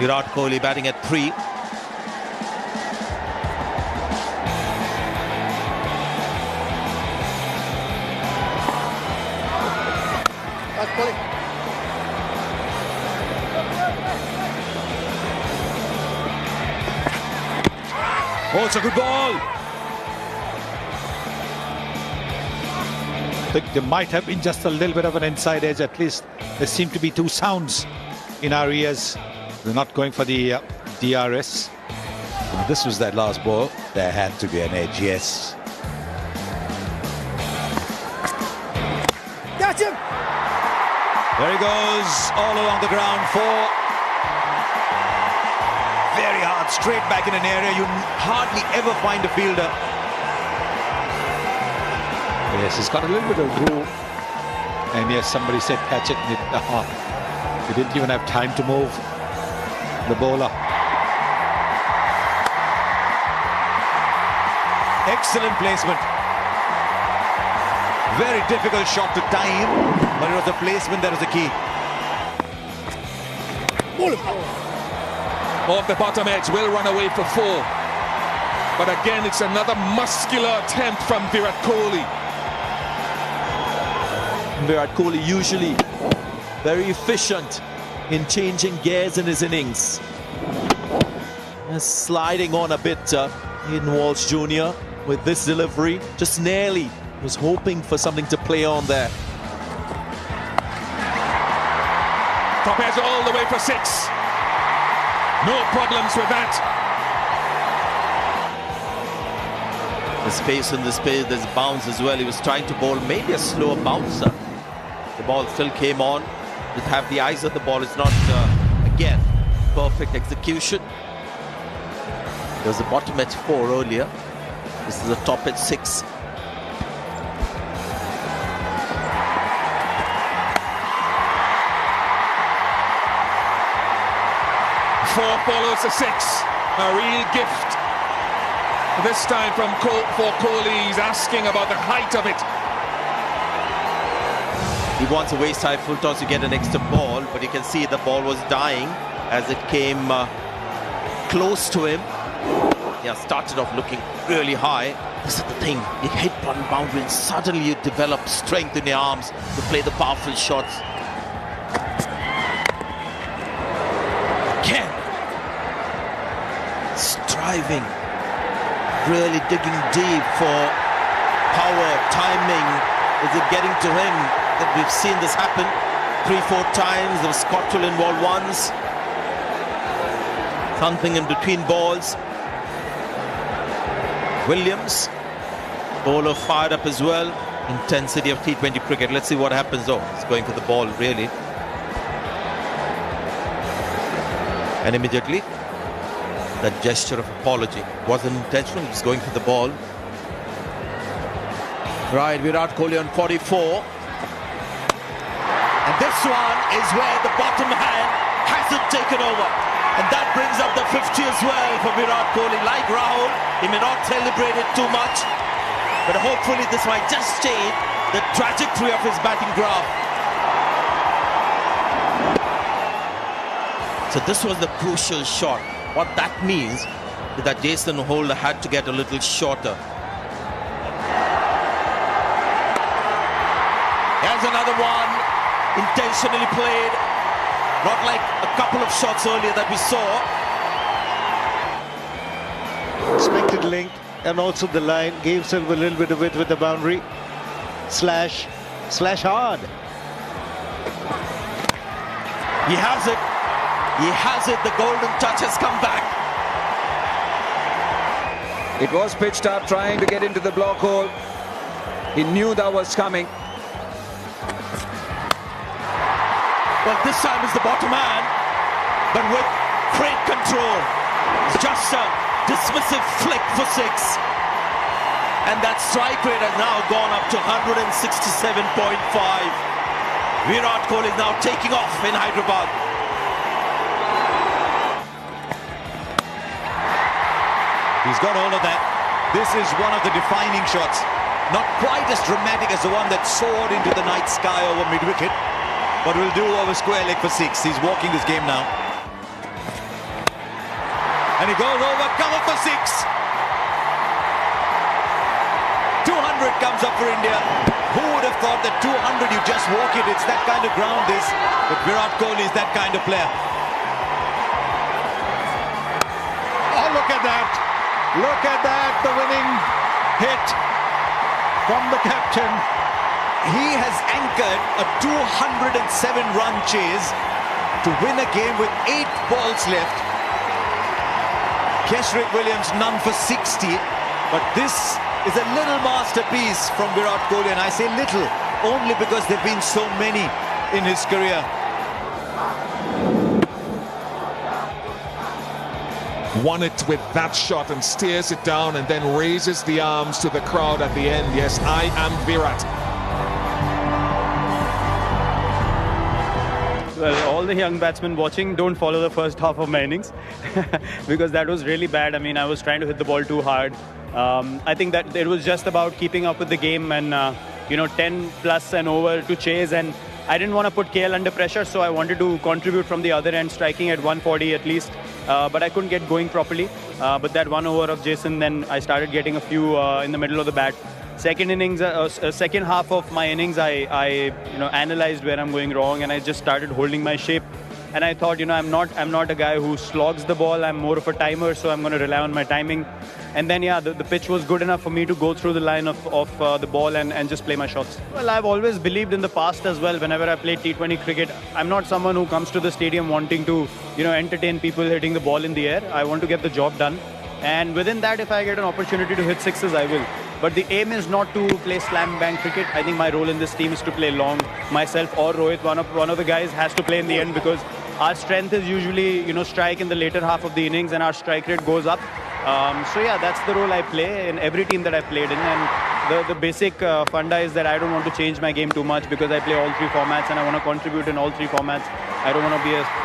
Virat Kohli batting at 3. Oh, it's a good ball. I think there might have been just a little bit of an inside edge. At least there seem to be two sounds in our ears. They're not going for the DRS. This was that last ball. There had to be an edge, yes. Catch him! There he goes, all along the ground. 4. Very hard, straight back in an area you hardly ever find a fielder. Yes, he's got a little bit of room. And yes, somebody said catch it. He didn't even have time to move the bowler. Excellent placement. Very difficult shot to time, but it was the placement that was the key. Off the bottom edge, will run away for 4. But again, it's another muscular attempt from Virat Kohli. Virat Kohli usually very efficient in changing gears in his innings. Sliding on a bit in Walsh Jr. with this delivery. Just nearly was hoping for something to play on there. Top edge all the way for 6. No problems with that. The space in the space, there's bounce as well. He was trying to bowl maybe a slower bouncer. The ball still came on. Just have the eyes of the ball. It's not, again, perfect execution. There was a bottom at 4 earlier. This is a top at 6. Four follows the 6. A real gift. This time for Kohli. He's asking about the height of it. He wants a waist high full toss to get an extra ball, but you can see the ball was dying as it came close to him. Yeah, started off looking really high. This is the thing, you hit one boundary and suddenly you develop strength in your arms to play the powerful shots. Again, striving, really digging deep for power, timing. Is it getting to him? That we've seen this happen 3-4 times. There was Scotland involved once. Something in between balls. Williams, bowler fired up as well. Intensity of T20 cricket. Let's see what happens though. It's going for the ball really. And immediately, that gesture of apology wasn't intentional. He was going for the ball. Right, Virat Kohli on 44. And this one is where the bottom hand hasn't taken over. And that brings up the 50 as well for Virat Kohli. Like Rahul, he may not celebrate it too much, but hopefully this might just change the trajectory of his batting graph. So this was the crucial shot. What that means is that Jason Holder had to get a little shorter. Here's another one, intentionally played. Not like a couple of shots earlier that we saw. Expected length and also the line. Gave himself a little bit of width with the boundary. Slash hard. He has it. He has it. The golden touch has come back. It was pitched up, trying to get into the block hole. He knew that was coming. Well, this time is the bottom hand, but with great control. It's just a dismissive flick for 6. And that strike rate has now gone up to 167.5. Virat Kohli is now taking off in Hyderabad. He's got all of that. This is one of the defining shots. Not quite as dramatic as the one that soared into the night sky over mid-wicket, but will do over square leg for 6. He's walking this game now. And he goes over, cover for 6. 200 comes up for India. Who would have thought that 200, you just walk it, it's that kind of ground this. But Virat Kohli is that kind of player. Oh, look at that. Look at that. The winning hit from the captain. He has anchored a 207-run chase to win a game with 8 balls left. Kesrick Williams none for 60. But this is a little masterpiece from Virat Kohli, and I say little only because there have been so many in his career. Won it with that shot and steers it down and then raises the arms to the crowd at the end. Yes, I am Virat. Well, all the young batsmen watching, don't follow the first half of my innings because that was really bad. I mean, I was trying to hit the ball too hard. I think that it was just about keeping up with the game and, 10 plus and over to chase. And I didn't want to put KL under pressure, so I wanted to contribute from the other end, striking at 140 at least. But I couldn't get going properly. But that 1 over of Jason, then I started getting a few in the middle of the bat. Second innings, second half of my innings, I analyzed where I'm going wrong, and I just started holding my shape. And I thought, I'm not a guy who slogs the ball. I'm more of a timer, so I'm going to rely on my timing. And then, the pitch was good enough for me to go through the line of the ball and just play my shots. Well, I've always believed in the past as well. Whenever I play T20 cricket, I'm not someone who comes to the stadium wanting to, entertain people hitting the ball in the air. I want to get the job done. And within that, if I get an opportunity to hit sixes, I will. But the aim is not to play slam bang cricket. I think my role in this team is to play long. Myself or Rohit, one of the guys, has to play in the end because our strength is usually, strike in the later half of the innings and our strike rate goes up. That's the role I play in every team that I played in. And the basic funda is that I don't want to change my game too much because I play all 3 formats and I want to contribute in all 3 formats. I don't want to be a